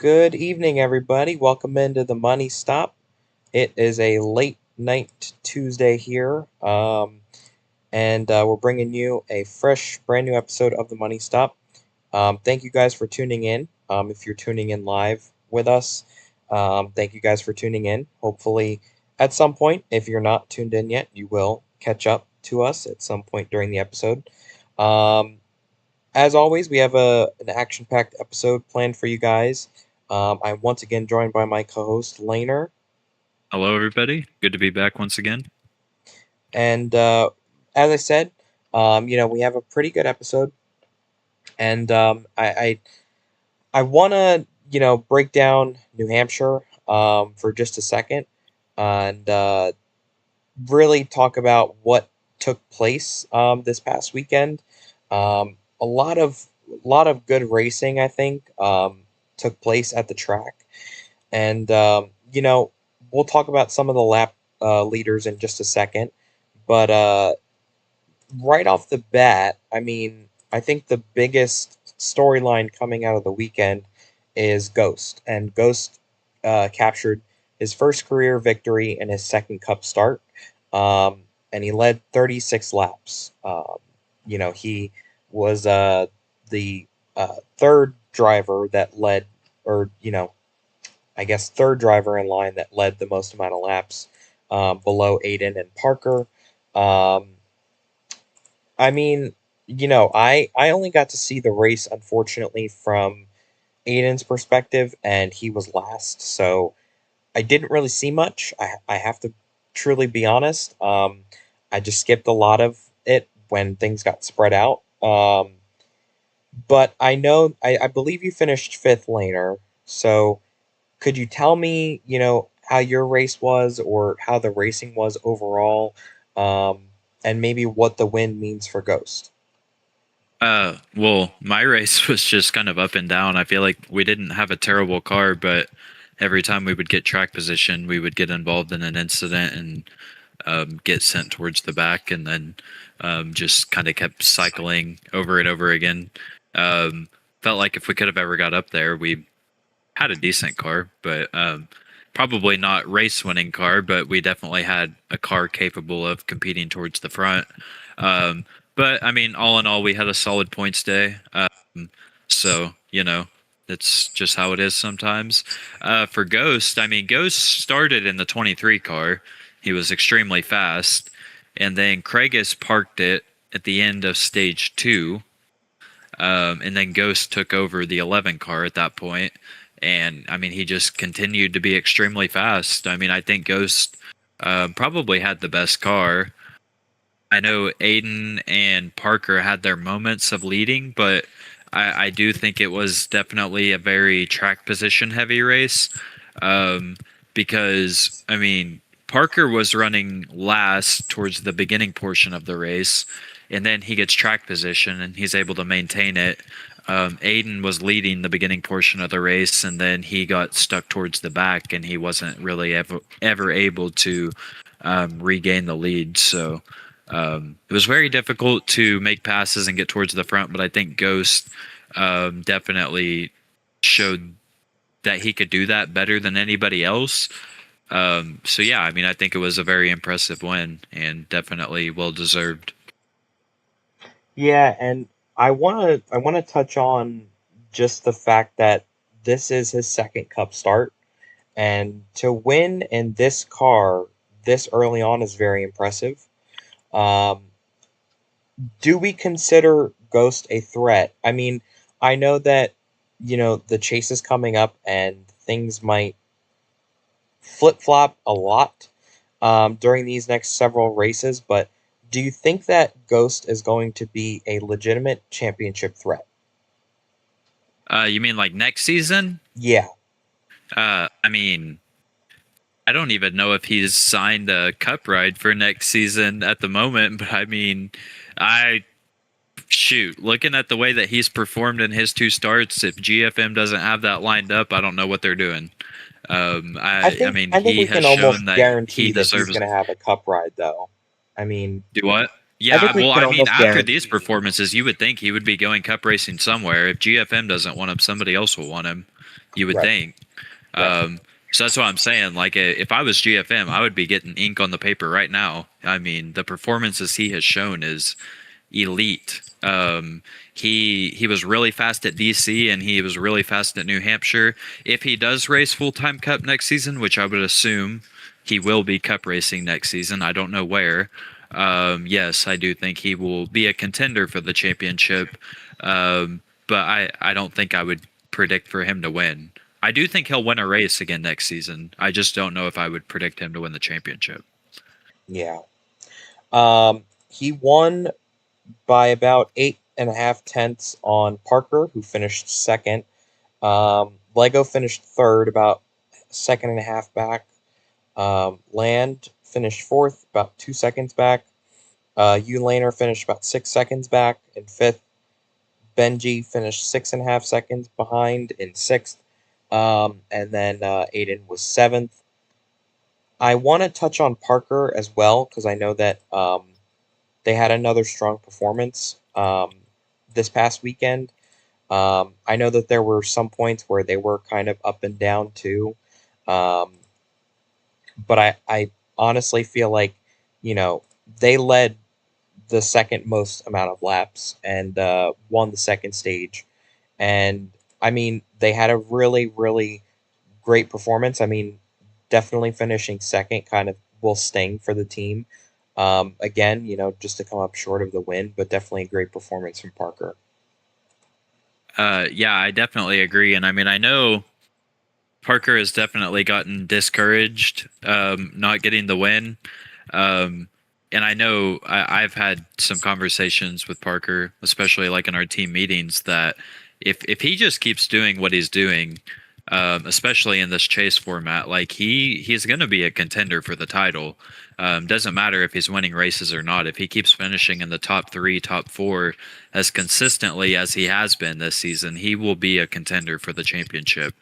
Good evening, everybody. Welcome into the Money Stop. It is a late night Tuesday here, and we're bringing you a fresh, brand new episode of the Money Stop. Thank you guys for tuning in. If you're tuning in live with us, thank you guys for tuning in. Hopefully, at some point, if you're not tuned in yet, you will catch up to us at some point during the episode. Um, as always, we have an action-packed episode planned for you guys. I'm once again joined by my co-host Laner, Hello, everybody. Good to be back once again. and as I said, we have a pretty good episode, and I want to break down New Hampshire for just a second, and really talk about what took place this past weekend. A lot of good racing, I think, took place at the track. And, we'll talk about some of the lap leaders in just a second. But right off the bat, I mean, I think the biggest storyline coming out of the weekend is Ghost. And Ghost captured his first career victory in his second cup start. And he led 36 laps. He was the third driver that led, or, I guess, third driver in line that led the most amount of laps, below Aiden and Parker. Um, I mean, I only got to see the race, unfortunately, from Aiden's perspective, and he was last, so I didn't really see much. I have to truly be honest. I just skipped a lot of it when things got spread out. But I believe you finished fifth laner, so could you tell me, how your race was or how the racing was overall, um, and maybe what the win means for Ghost? Well, my race was just kind of up and down. I feel like we didn't have a terrible car, but every time we would get track position, we would get involved in an incident and get sent towards the back, and then just kind of kept cycling over and over again. Um, Felt like if we could have ever got up there, we had a decent car, but probably not race winning car, but we definitely had a car capable of competing towards the front. But I mean, all in all, we had a solid points day. So, it's just how it is sometimes. For Ghost, I mean, Ghost started in the 23 car. He was extremely fast. And then Craigus parked it at the end of stage two. And then Ghost took over the 11 car at that point. And I mean, he just continued to be extremely fast. I mean, I think Ghost probably had the best car. I know Aiden and Parker had their moments of leading, but I do think it was definitely a very track position heavy race. Um, because, I mean, Parker was running last towards the beginning portion of the race, and then he gets track position and he's able to maintain it. Aiden was leading the beginning portion of the race, and then he got stuck towards the back, and he wasn't really ever able to regain the lead. So it was very difficult to make passes and get towards the front, but I think Ghost definitely showed that he could do that better than anybody else. So yeah, I mean, I think it was a very impressive win and definitely well deserved. Yeah, and I want to touch on just the fact that this is his second cup start, and to win in this car this early on is very impressive. Um, do we consider Ghost a threat? I mean, I know that the chase is coming up and things might flip flop a lot during these next several races, but do you think that Ghost is going to be a legitimate championship threat? You mean like next season? Yeah. I mean, I don't even know if he's signed a cup ride for next season at the moment, but I mean, I shoot, looking at the way that he's performed in his two starts, if GFM doesn't have that lined up, I don't know what they're doing. I mean, I think he we has can shown almost that guarantee he that he's deserves. going to have a cup ride, though. I mean, Do what? I Yeah, think we well, can I mean, almost after these guarantee. performances, you would think he would be going cup racing somewhere. If GFM doesn't want him, somebody else will want him. You would Right. think. Right. Um, so that's what I'm saying. Like, if I was GFM, I would be getting ink on the paper right now. I mean, the performances he has shown is elite. He was really fast at DC and he was really fast at New Hampshire. If he does race full time Cup next season, which I would assume he will be Cup racing next season, I don't know where. Yes, I do think he will be a contender for the championship. But I don't think I would predict for him to win. I do think he'll win a race again next season. I just don't know if I would predict him to win the championship. Yeah. He won by about 8.5 tenths on Parker, who finished second. Lego finished third, about second and a half back. Land finished fourth, about 2 seconds back. Ulaner finished about 6 seconds back in fifth. Benji finished 6.5 seconds behind in sixth. And then Aiden was seventh. I want to touch on Parker as well because I know that they had another strong performance this past weekend. I know that there were some points where they were kind of up and down too. Um, but I honestly feel like, you know, they led the second most amount of laps and won the second stage. And I mean, they had a really, really great performance. I mean, definitely finishing second kind of will sting for the team. Again, just to come up short of the win, but definitely a great performance from Parker. Yeah, I definitely agree. And I mean, I know Parker has definitely gotten discouraged, not getting the win. Um, and I know I've had some conversations with Parker, especially like in our team meetings, that if he just keeps doing what he's doing, especially in this chase format, like he's going to be a contender for the title. Doesn't matter if he's winning races or not. If he keeps finishing in the top three, top four as consistently as he has been this season, he will be a contender for the championship.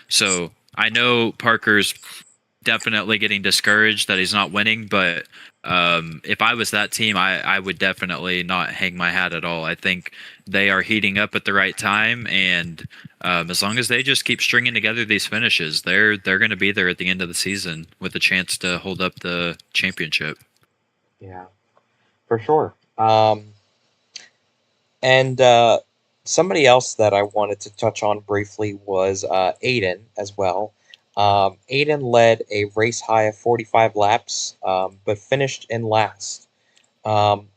So I know Parker's definitely getting discouraged that he's not winning, but if I was that team, I would definitely not hang my hat at all. I think they are heating up at the right time, and as long as they just keep stringing together these finishes, they're going to be there at the end of the season with a chance to hold up the championship. Yeah, for sure. And somebody else that I wanted to touch on briefly was Aiden as well. Aiden led a race high of 45 laps, but finished in last. Um,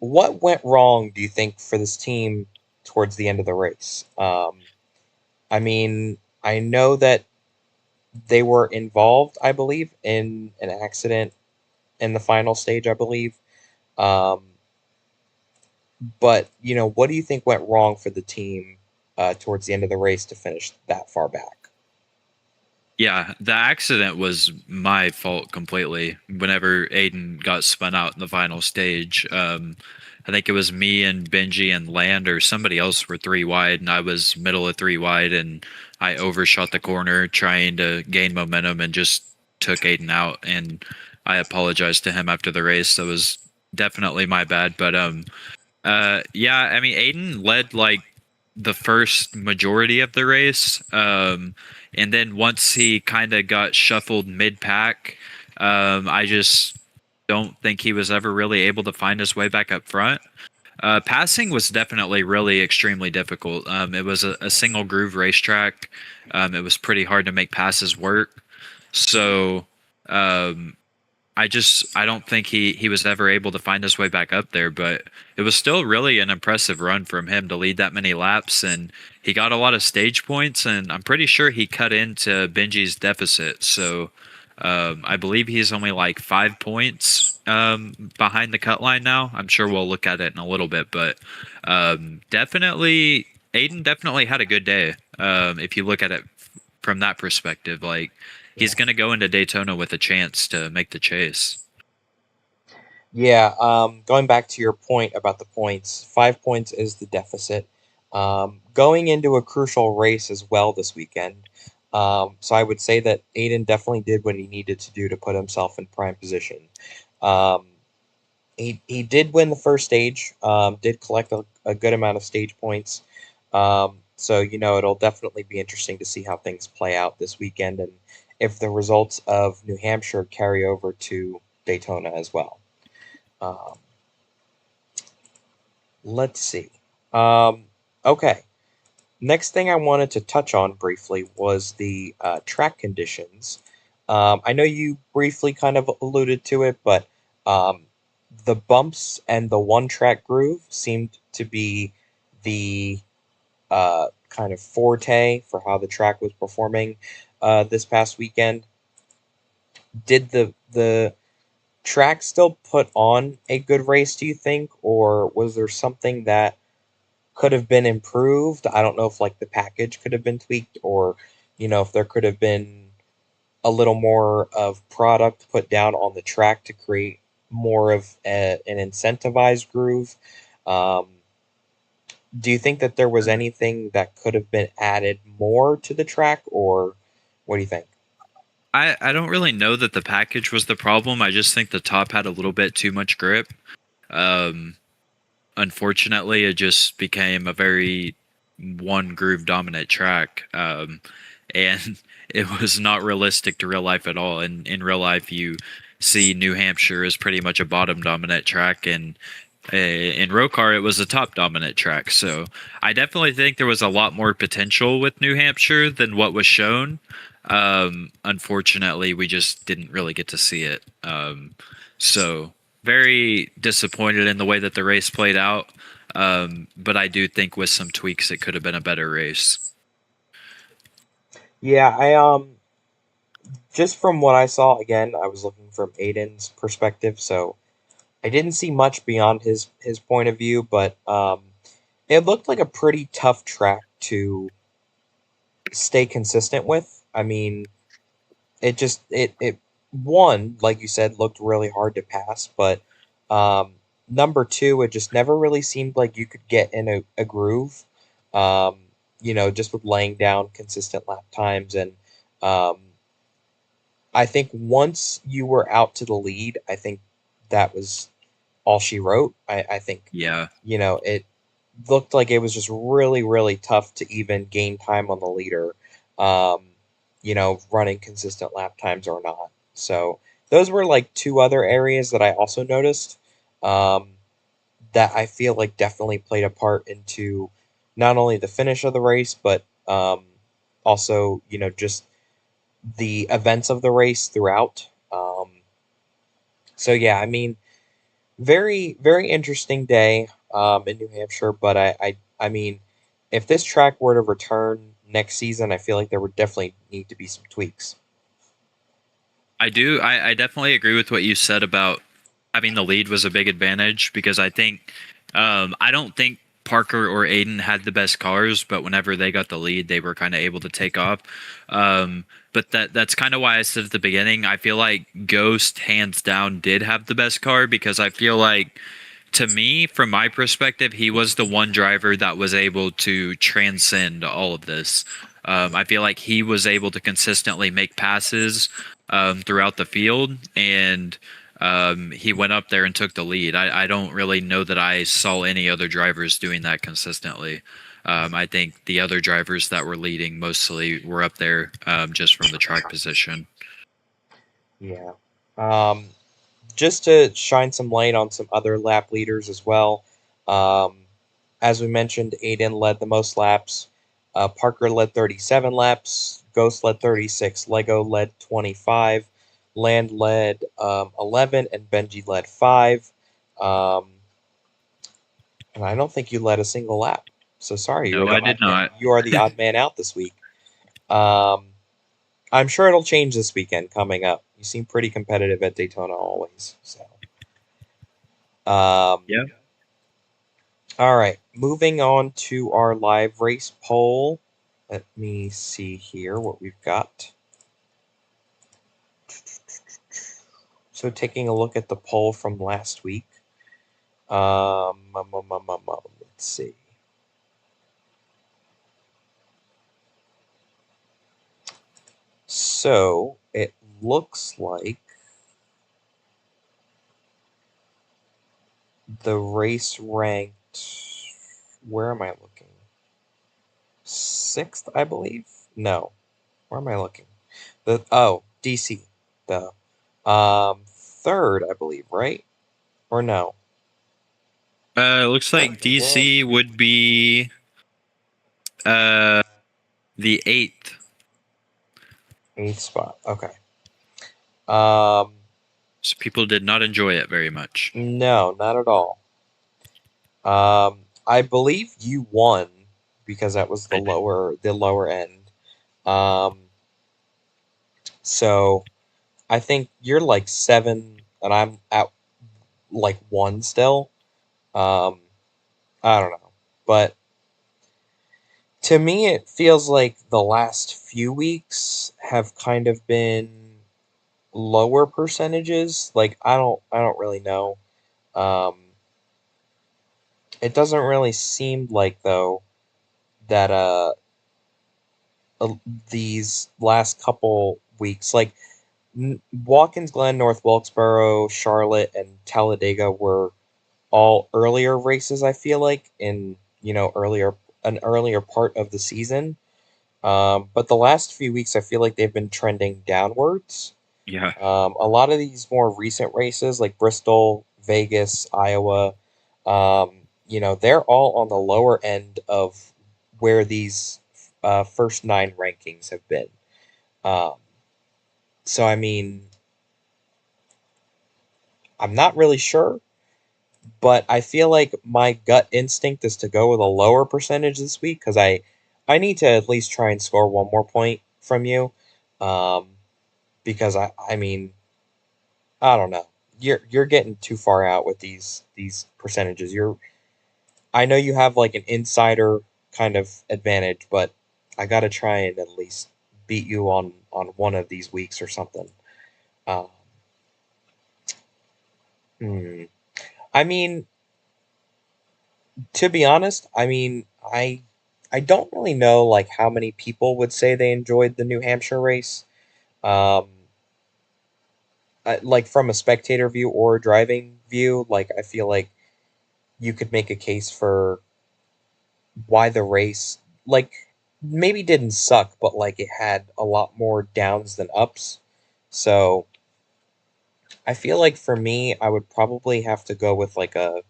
what went wrong, do you think, for this team towards the end of the race? I mean, I know that they were involved, I believe, in an accident in the final stage, I believe. Um, but, what do you think went wrong for the team towards the end of the race to finish that far back? Yeah, the accident was my fault completely. Whenever Aiden got spun out in the final stage, I think it was me and Benji and Land or somebody else were three wide, and I was middle of three wide, and I overshot the corner trying to gain momentum and just took Aiden out. And I apologized to him after the race. That was definitely my bad. But yeah, I mean, Aiden led like the first majority of the race. And then once he kind of got shuffled mid pack, I just don't think he was ever really able to find his way back up front. Passing was definitely really extremely difficult. It was a single groove racetrack. It was pretty hard to make passes work. So, um, I don't think he was ever able to find his way back up there, but it was still really an impressive run from him to lead that many laps, and he got a lot of stage points, and I'm pretty sure he cut into Benji's deficit. So I believe he's only like 5 points behind the cut line now. I'm sure we'll look at it in a little bit, but definitely Aiden definitely had a good day. If you look at it from that perspective, like he's Yeah. going to go into Daytona with a chance to make the chase. Yeah, going back to your point about the points, 5 points is the deficit. Going into a crucial race as well this weekend. So I would say that Aiden definitely did what he needed to do to put himself in prime position. Um, he did win the first stage. Did collect a good amount of stage points. So it'll definitely be interesting to see how things play out this weekend and if the results of New Hampshire carry over to Daytona as well. Um, let's see. Um, okay. Next thing I wanted to touch on briefly was the track conditions. I know you briefly kind of alluded to it, but um, the bumps and the one track groove seemed to be the kind of forte for how the track was performing this past weekend. Did the track still put on a good race, do you think, or was there something that could have been improved? I don't know if like the package could have been tweaked or if there could have been a little more of product put down on the track to create more of an incentivized groove. Um, do you think that there was anything that could have been added more to the track, or what do you think? I don't really know that the package was the problem. I just think the top had a little bit too much grip. Um, Unfortunately, it just became a very one groove dominant track, and it was not realistic to real life at all. And in real life, you see New Hampshire as pretty much a bottom dominant track, and in ROCAR, it was a top dominant track. So I definitely think there was a lot more potential with New Hampshire than what was shown. Unfortunately, we just didn't really get to see it. So very disappointed in the way that the race played out. But I do think with some tweaks, it could have been a better race. Yeah, I just from what I saw, again, I was looking from Aiden's perspective, so I didn't see much beyond his point of view, but it looked like a pretty tough track to stay consistent with. I mean, it one, like you said, looked really hard to pass, but um, number two, it just never really seemed like you could get in a groove. Um, just with laying down consistent lap times, and um, I think once you were out to the lead, I think that was all she wrote. I think Yeah. it looked like it was just really, really tough to even gain time on the leader, um, running consistent lap times or not. So those were like two other areas that I also noticed um, that I feel like definitely played a part into not only the finish of the race, but also, just the events of the race throughout. So yeah, I mean, very, very interesting day in New Hampshire, but I mean, if this track were to return next season, I feel like there would definitely need to be some tweaks. I do. I definitely agree with what you said about having the lead was a big advantage because I don't think Parker or Aiden had the best cars, but whenever they got the lead, they were kind of able to take off. But that's kind of why I said at the beginning, I feel like Ghost hands down did have the best car because I feel like to me, from my perspective, he was the one driver that was able to transcend all of this. I feel like he was able to consistently make passes throughout the field, and he went up there and took the lead. I don't really know that I saw any other drivers doing that consistently. I think the other drivers that were leading mostly were up there just from the track position. Yeah. Um, just to shine some light on some other lap leaders as well. Um, as we mentioned, Aiden led the most laps. Parker led 37 laps. Ghost led 36. Lego led 25. Land led 11. And Benji led 5. Um, and I don't think you led a single lap. So sorry, No, I did not. you are the odd man out this week. Um, I'm sure it'll change this weekend coming up. You seem pretty competitive at Daytona always. So, um, Yeah. all right, moving on to our live race poll. Let me see here what we've got. So, taking a look at the poll from last week. Let's see. So, it looks like the race ranked. Where am I looking? Sixth, I believe. No, where am I looking? DC. The third, I believe, right? Or no? Looks like DC would be uh the eighth. Eighth spot. Okay. Um, So people did not enjoy it very much. no, not at all. I believe you won because that was I did. the lower end. Um, so I think you're like seven, and I'm at like one still. Um, I don't know, but to me, it feels like the last few weeks have kind of been lower percentages. Like I don't really know. Um, it doesn't really seem like though that uh these last couple weeks, like Watkins Glen, North Wilkesboro, Charlotte, and Talladega were all earlier races. I feel like in earlier an earlier part of the season. But the last few weeks, I feel like they've been trending downwards. Yeah. A lot of these more recent races, like Bristol, Vegas, Iowa, they're all on the lower end of where these first nine rankings have been. Um, so, I mean, I'm not really sure, but I feel like my gut instinct is to go with a lower percentage this week because I need to at least try and score one more point from you. Um, because I mean, I don't know. You're getting too far out with these percentages. I know you have like an insider kind of advantage, but I got to try and at least beat you on one of these weeks or something. Um, hmm. I mean, to be honest, I mean, I don't really know like how many people would say they enjoyed the New Hampshire race. Um, like from a spectator view or a driving view, like I feel like you could make a case for why the race like maybe didn't suck, but like it had a lot more downs than ups. So I feel like for me, I would probably have to go with like a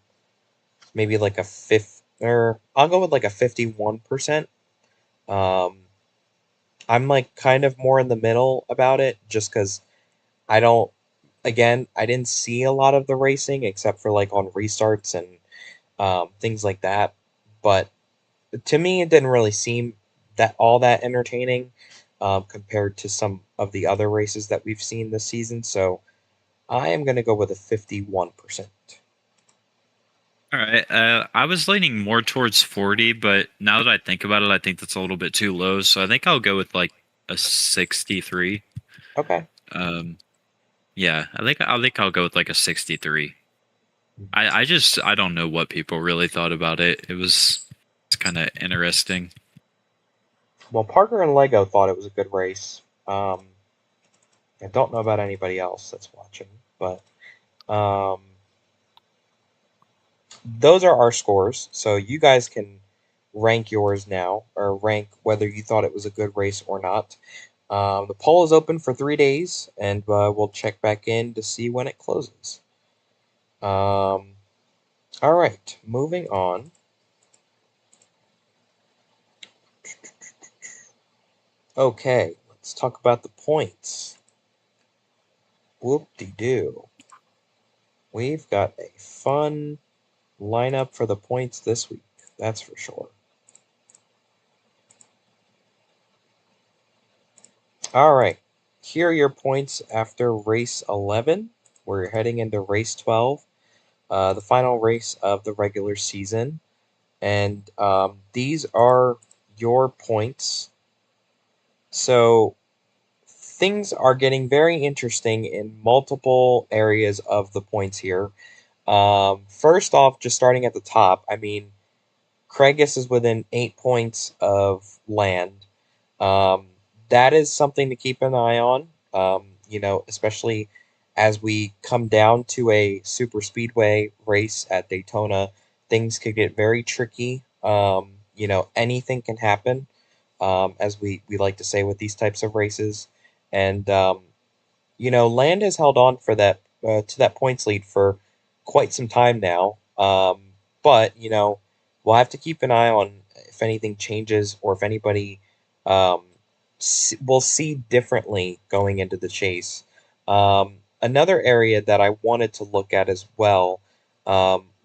maybe like a fifth, or I'll go with like a 51%. Um, I'm like kind of more in the middle about it just because I don't, again, I didn't see a lot of the racing except for like on restarts and things like that. But to me, it didn't really seem that entertaining compared to some of the other races that we've seen this season. So I am going to go with a 51%. All right. I was leaning more towards 40, but now that I think about it, I think that's a little bit too low. So I think I'll go with like a 63. Okay. Um, yeah, I think I'll go with like a 63. I don't know what people really thought about it. It's kind of interesting. Well, Parker and Lego thought it was a good race. I don't know about anybody else that's watching, but um, those are our scores. So you guys can rank yours now, or rank whether you thought it was a good race or not. The poll is open for 3 days, and we'll check back in to see when it closes. Um, all right, moving on. Okay, let's talk about the points. Whoop de doo. We've got a fun lineup for the points this week, that's for sure. All right, here are your points after race 11. We're heading into race 12, the final race of the regular season. And these are your points. So things are getting very interesting in multiple areas of the points here. First off, just starting at the top, I mean, Craigus is within 8 points of land. Um, that is something to keep an eye on. Especially as we come down to a super speedway race at Daytona, things could get very tricky. Anything can happen, as we like to say with these types of races. And Land has held on for that to that points lead for quite some time now. But we'll have to keep an eye on if anything changes or if anybody um, will see differently going into the chase. Another area that I wanted to look at as well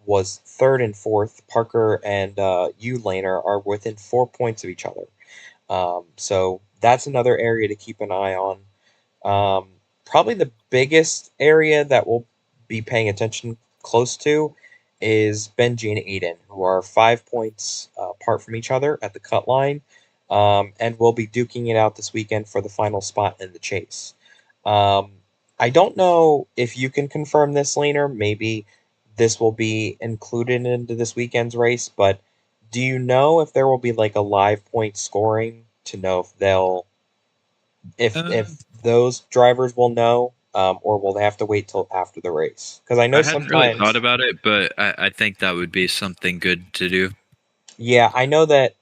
was third and fourth. Parker and U Laner are within 4 points of each other. So that's another area to keep an eye on. Probably the biggest area that we'll be paying attention close to is Benji and Aiden, who are 5 points apart from each other at the cut line, and will be duking it out this weekend for the final spot in the chase. Um, I don't know if you can confirm this, Laner. Maybe this will be included into this weekend's race, but do you know if there will be like a live point scoring to know if they'll if Um, those drivers will know, or will they have to wait till after the race? Because I know I hadn't really thought sometimes, about it, but I think that would be something good to do. yeah, I know that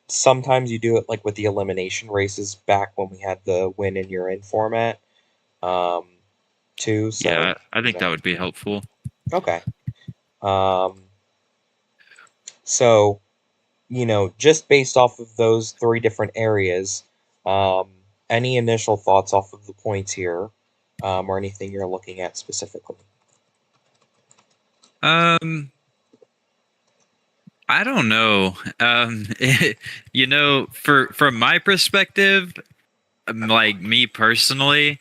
sometimes you do it like with the elimination races back when we had the win and you're in format, um, too. So Yeah, I think that would be helpful. okay, um, so just based off of those three different areas, um, any initial thoughts off of the points here, or anything you're looking at specifically? Um, I don't know. For from my perspective, like me personally,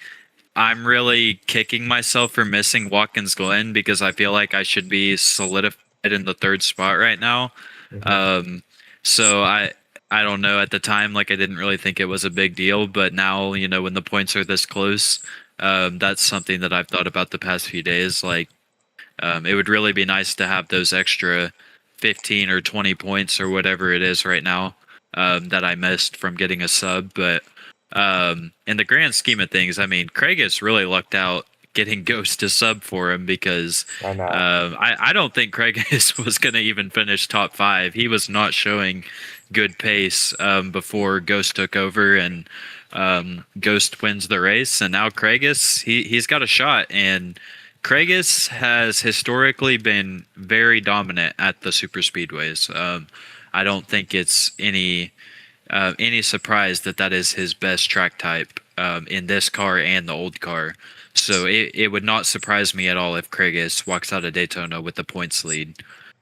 I'm really kicking myself for missing Watkins Glen because I feel like I should be solidified in the third spot right now. Hmm. Um, so I don't know. At the time, like I didn't really think it was a big deal, but now when the points are this close, that's something that I've thought about the past few days. Like it would really be nice to have those extra 15 or 20 points or whatever it is right now that I missed from getting a sub. But in the grand scheme of things, I mean, Craig has really lucked out getting Ghost to sub for him because I know. I don't think Craig was going to even finish top five. He was not showing good pace before Ghost took over and Ghost wins the race. And now Craigus, he's got a shot. And Craigus has historically been very dominant at the super speedways. I don't think it's any surprise that that is his best track type in this car and the old car. So it would not surprise me at all if Craigus walks out of Daytona with the points lead.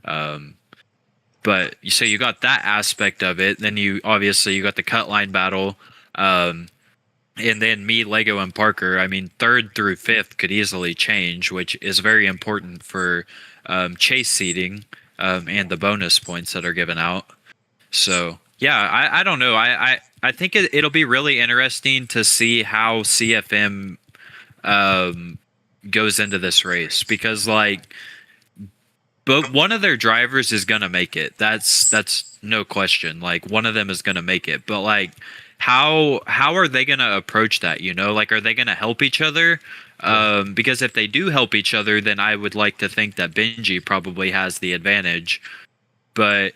Um, but so you got that aspect of it. Then you got the cut line battle. Um, and then me, Lego, and Parker. I mean, third through fifth could easily change, which is very important for chase seating and the bonus points that are given out. So yeah, I don't know. I think it'll be really interesting to see how CFM um, goes into this race because but one of their drivers is gonna make it. That's no question. Like one of them is gonna make it. But like how are they gonna approach that? Like are they gonna help each other? Mhm. Because if they do help each other, then I would like to think that Benji probably has the advantage. But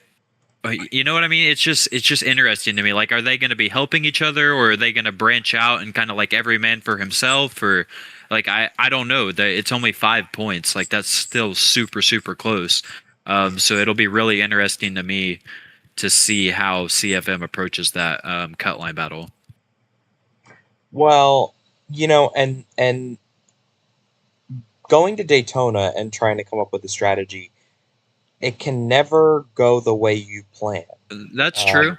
you know what I mean? It's just interesting to me. Like, are they going to be helping each other, or are they going to branch out and kind of like every man for himself? Or like I don't know. It's only 5 points. Like that's still super super close. So it'll be really interesting to me to see how CFM approaches that cut line battle. Well, and going to Daytona and trying to come up with a strategy, it can never go the way you plan. That's Um, true.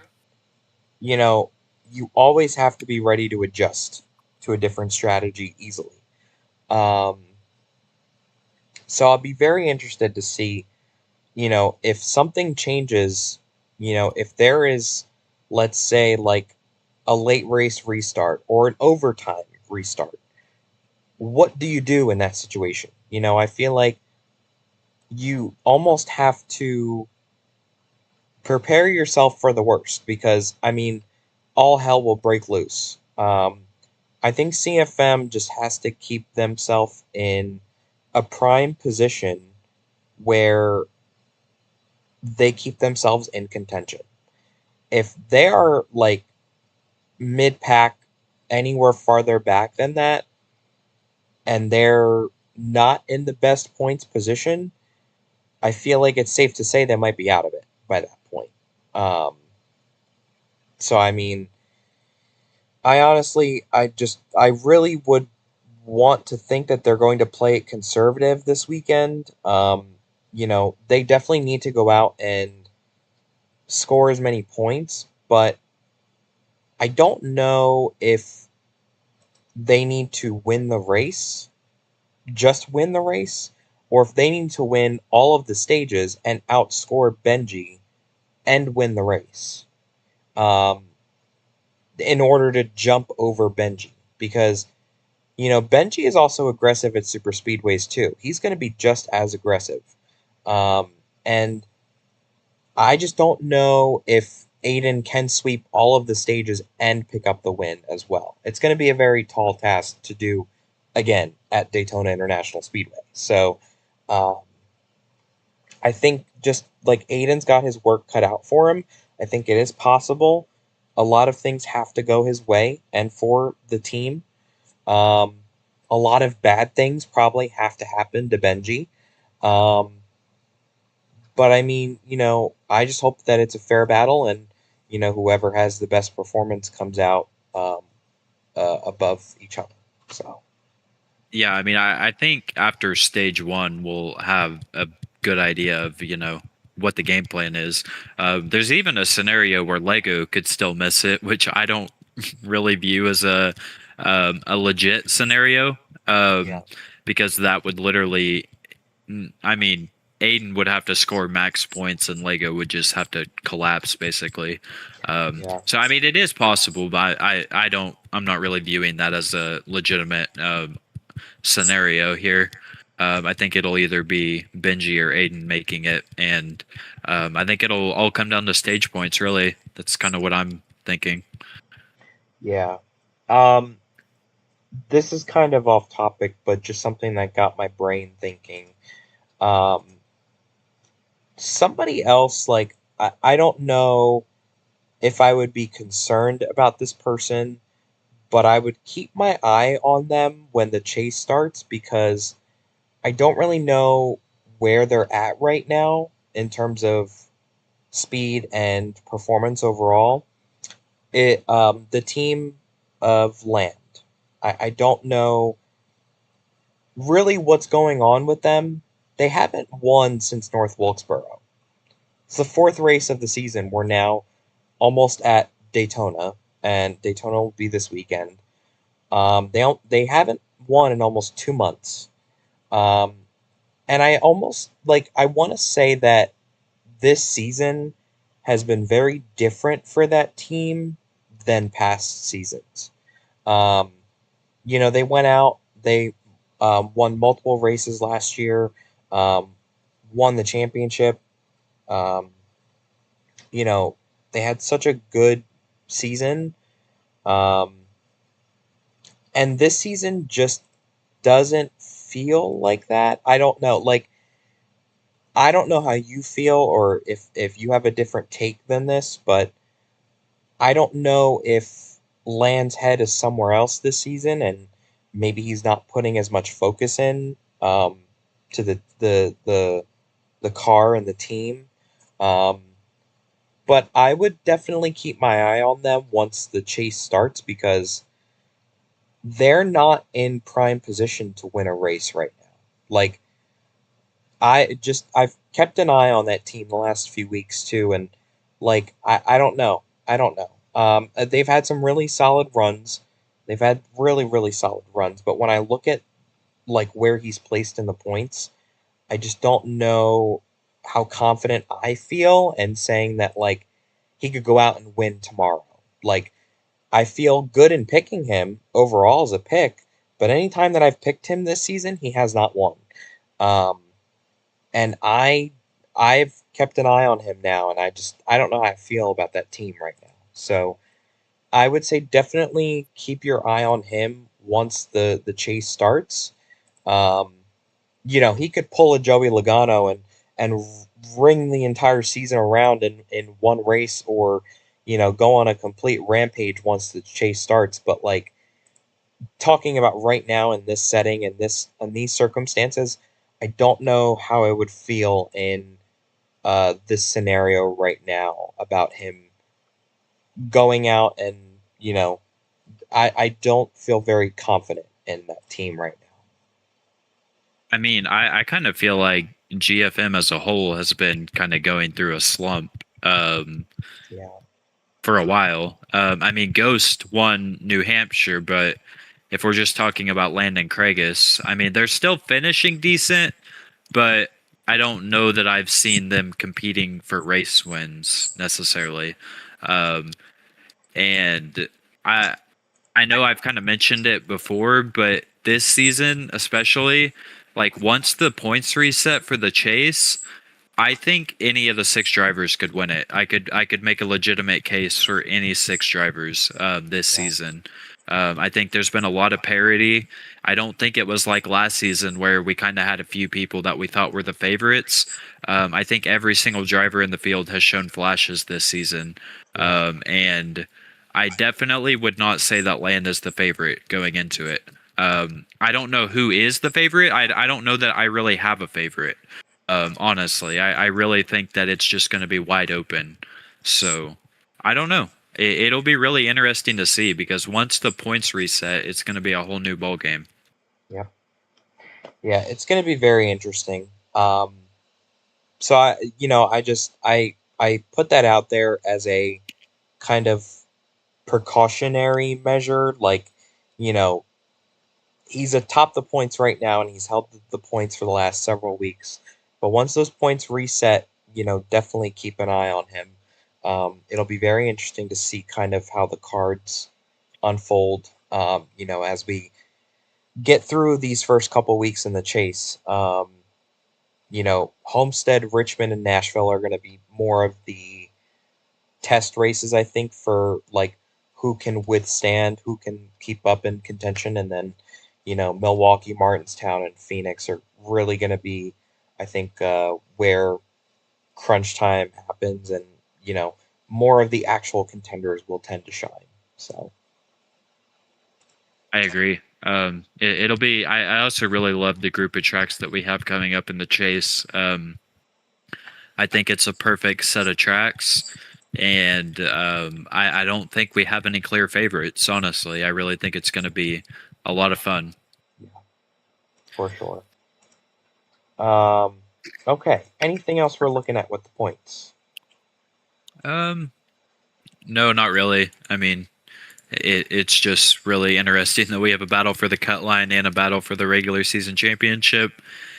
you know, you always have to be ready to adjust to a different strategy easily. Um, so I'll be very interested to see, if something changes, if there is, let's say, like a late race restart or an overtime restart, what do you do in that situation? I feel like you almost have to prepare yourself for the worst because, I mean, all hell will break loose. I think CFM just has to keep themselves in a prime position where they keep themselves in contention. If they are like mid pack anywhere farther back than that, and they're not in the best points position, I feel like it's safe to say they might be out of it by that point. Um, so I mean, I really would want to think that they're going to play it conservative this weekend. They definitely need to go out and score as many points, but I don't know if they need to win the race, just win the race, or if they need to win all of the stages and outscore Benji and win the race. Um, in order to jump over Benji. Because, Benji is also aggressive at super speedways too. He's going to be just as aggressive. Um, and I just don't know if Aiden can sweep all of the stages and pick up the win as well. It's going to be a very tall task to do again at Daytona International Speedway. So um, I think just like Aiden's got his work cut out for him, I think it is possible. A lot of things have to go his way and for the team. Um, a lot of bad things probably have to happen to Benji. Um, but I mean, I just hope that it's a fair battle and, whoever has the best performance comes out above each other. So, Yeah, I mean, I think after stage one, we'll have a good idea of, what the game plan is. There's even a scenario where Lego could still miss it, which I don't really view as a legit scenario, yeah, um, because that would literally, I mean, Aiden would have to score max points and Lego would just have to collapse basically. yeah, So I mean, it is possible, but I'm not really viewing that as a legitimate scenario here. I think it'll either be Benji or Aiden making it, and I think it'll all come down to stage points. Really, that's kind of what I'm thinking. yeah. Um, this is kind of off topic, but just something that got my brain thinking. Um, somebody else, like, I don't know if I would be concerned about this person, but I would keep my eye on them when the chase starts because I don't really know where they're at right now in terms of speed and performance overall. The team of Land. I don't know really what's going on with them. They haven't won since North Wilkesboro. It's the fourth race of the season. We're now almost at Daytona, and Daytona will be this weekend. They haven't won in almost 2 months. Um, and I want to say that this season has been very different for that team than past seasons. Um, they went out, they won multiple races last year, um, won the championship. Um, you know, they had such a good season. Um, and this season just doesn't feel like that. I don't know. Like, I don't know how you feel or if you have a different take than this, but I don't know if Land's head is somewhere else this season, and maybe he's not putting as much focus in to the car and the team. Um, but I would definitely keep my eye on them once the chase starts because they're not in prime position to win a race right now. Like I've kept an eye on that team the last few weeks too, and like I don't know. I don't know. They've had some really solid runs. They've had really, really solid runs, but when I look at like where he's placed in the points, I just don't know how confident I feel in saying that like he could go out and win tomorrow. Like I feel good in picking him overall as a pick, but anytime that I've picked him this season, he has not won. Um, and I've kept an eye on him now, and I don't know how I feel about that team right now. So I would say definitely keep your eye on him once the chase starts. Um, he could pull a Joey Logano and ring the entire season around in one race, or go on a complete rampage once the chase starts. But like, talking about right now in this setting and this in these circumstances, I don't know how I would feel in this scenario right now about him going out, and I don't feel very confident in that team right now. I mean, I kind of feel like GFM as a whole has been kind of going through a slump Yeah, for a while. I mean, Ghost won New Hampshire, but if we're just talking about Landon Craigus, I mean, they're still finishing decent, but I don't know that I've seen them competing for race wins necessarily. Um, and I I know I've kind of mentioned it before, but this season especially, like once the points reset for the chase, I think any of the six drivers could win it. I could make a legitimate case for any six drivers this yeah, season. I think there's been a lot of parity. I don't think it was like last season where we kind of had a few people that we thought were the favorites. I think every single driver in the field has shown flashes this season, yeah, and I definitely would not say that Land is the favorite going into it. I don't know who is the favorite. I don't know that I really have a favorite. Honestly, I really think that it's just going to be wide open. So I don't know. It'll be really interesting to see because once the points reset, it's going to be a whole new ball game. yeah, yeah. It's going to be very interesting. So I put that out there as a kind of precautionary measure. Like, you know, he's atop the points right now, and he's held the points for the last several weeks. But once those points reset, definitely keep an eye on him. It'll be very interesting to see kind of how the cards unfold. As we get through these first couple weeks in the chase. Homestead, Richmond, and Nashville are going to be more of the test races, I think, for like who can withstand, who can keep up in contention, and then Milwaukee, Martinstown, and Phoenix are really going to be, I think, where crunch time happens, and more of the actual contenders will tend to shine. So I agree. It'll be. I also really love the group of tracks that we have coming up in the chase. I think it's a perfect set of tracks, and I don't think we have any clear favorites. Honestly, I really think it's going to be a lot of fun. yeah, for sure. Um, okay. Anything else we're looking at with the points? Um, no, not really. I mean, it's just really interesting that we have a battle for the cut line and a battle for the regular season championship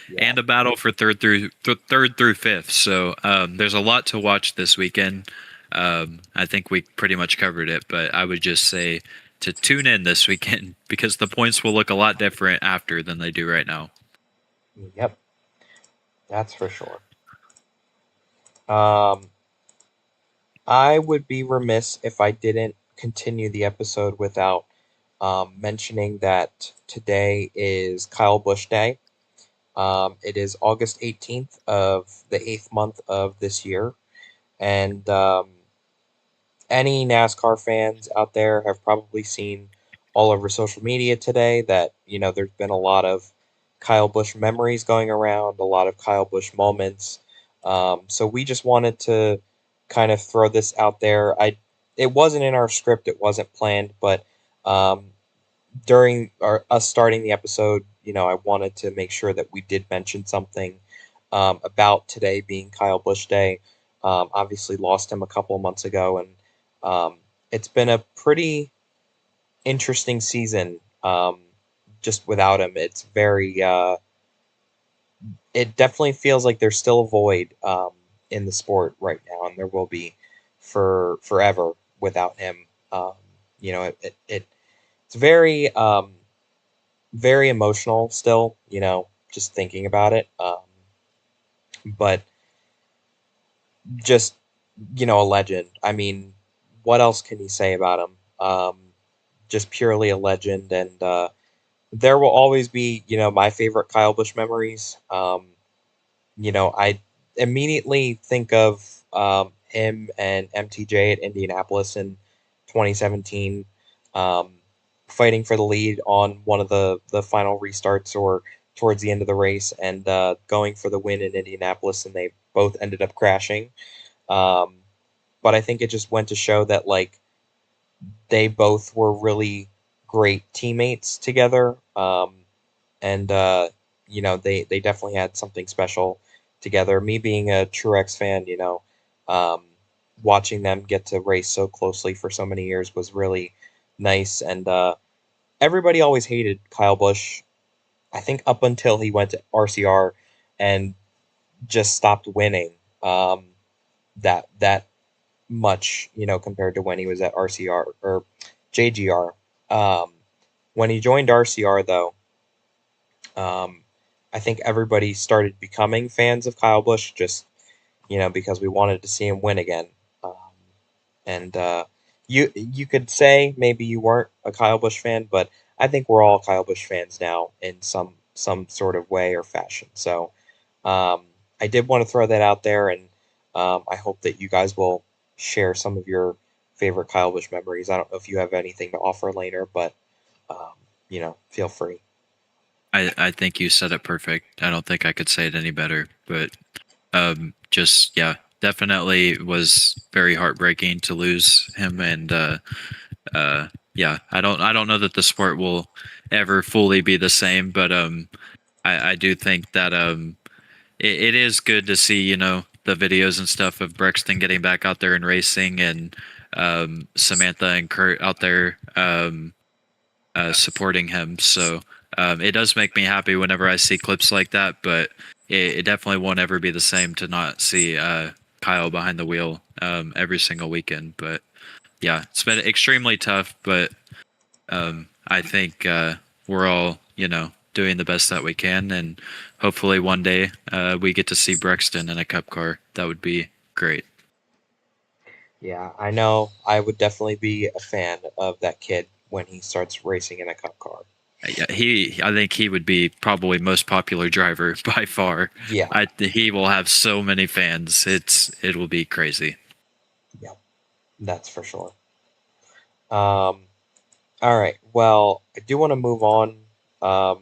Yeah. and a battle for third through fifth. So there's a lot to watch this weekend. I think we pretty much covered it, but I would just say to tune in this weekend because the points will look a lot different after than they do right now. Yep. That's for sure. Um, I would be remiss if I didn't continue the episode without mentioning that today is Kyle Busch Day. It is August 18th of the eighth month of this year. And any NASCAR fans out there have probably seen all over social media today that, there's been a lot of Kyle Busch memories going around, a lot of Kyle Busch moments. So we just wanted to kind of throw this out there. It wasn't in our script, it wasn't planned, but um, during us starting the episode, I wanted to make sure that we did mention something about today being Kyle Busch Day. Obviously, lost him a couple of months ago, and um, it's been a pretty interesting season. Just without him, it definitely feels like there's still a void in the sport right now, and there will be for forever without him. It's very emotional still, just thinking about it. But just, a legend. I mean, what else can you say about him? Um, just purely a legend, and there will always be, my favorite Kyle Busch memories. I immediately think of him and MTJ at Indianapolis in 2017, um, fighting for the lead on one of the final restarts or towards the end of the race, and going for the win in Indianapolis, and they both ended up crashing. Um, but I think it just went to show that like they both were really great teammates together. And they definitely had something special together. Me being a Truex fan, um, watching them get to race so closely for so many years was really nice. And everybody always hated Kyle Busch. I think up until he went to RCR and just stopped winning um, that much, compared to when he was at RCR or JGR. Um, when he joined RCR, though, um, I think everybody started becoming fans of Kyle Busch just, because we wanted to see him win again. Um, and you could say maybe you weren't a Kyle Busch fan, but I think we're all Kyle Busch fans now in some sort of way or fashion. So um, I did want to throw that out there, and I hope that you guys will share some of your favorite Kyle Busch memories. I don't know if you have anything to offer later, but um, feel free. I think you said it perfect. I don't think I could say it any better. But just yeah, definitely was very heartbreaking to lose him, and yeah, I don't know that the sport will ever fully be the same, but I do think that it is good to see, the videos and stuff of Brexton getting back out there and racing, and Samantha and Kurt out there supporting him. So it does make me happy whenever I see clips like that, but it definitely won't ever be the same to not see Kyle behind the wheel every single weekend. But yeah, it's been extremely tough, but I think we're all, doing the best that we can, and hopefully one day we get to see Brexton in a cup car. That would be great. Yeah, I know. I would definitely be a fan of that kid when he starts racing in a cup car. Yeah, I think he would be probably most popular driver by far. Yeah, He will have so many fans. It will be crazy. yeah, that's for sure. All right. Well, I do want to move on. Um,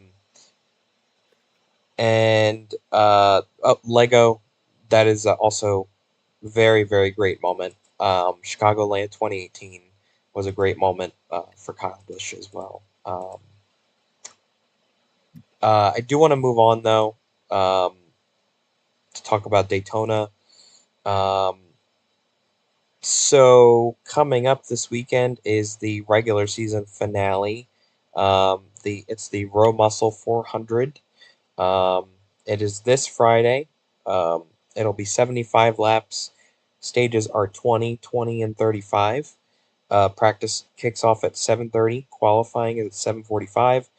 and oh, Lego, that is also very, very great moment. Chicagoland 2018 was a great moment for Kyle Busch as well. I do want to move on though, to talk about Daytona. Um, so coming up this weekend is the regular season finale. It's the Row Muscle 400. Um, it is this Friday. Um, it'll be 75 laps. Stages are 20, 20, and 35. Practice kicks off at 7:30. Qualifying is at 7:45,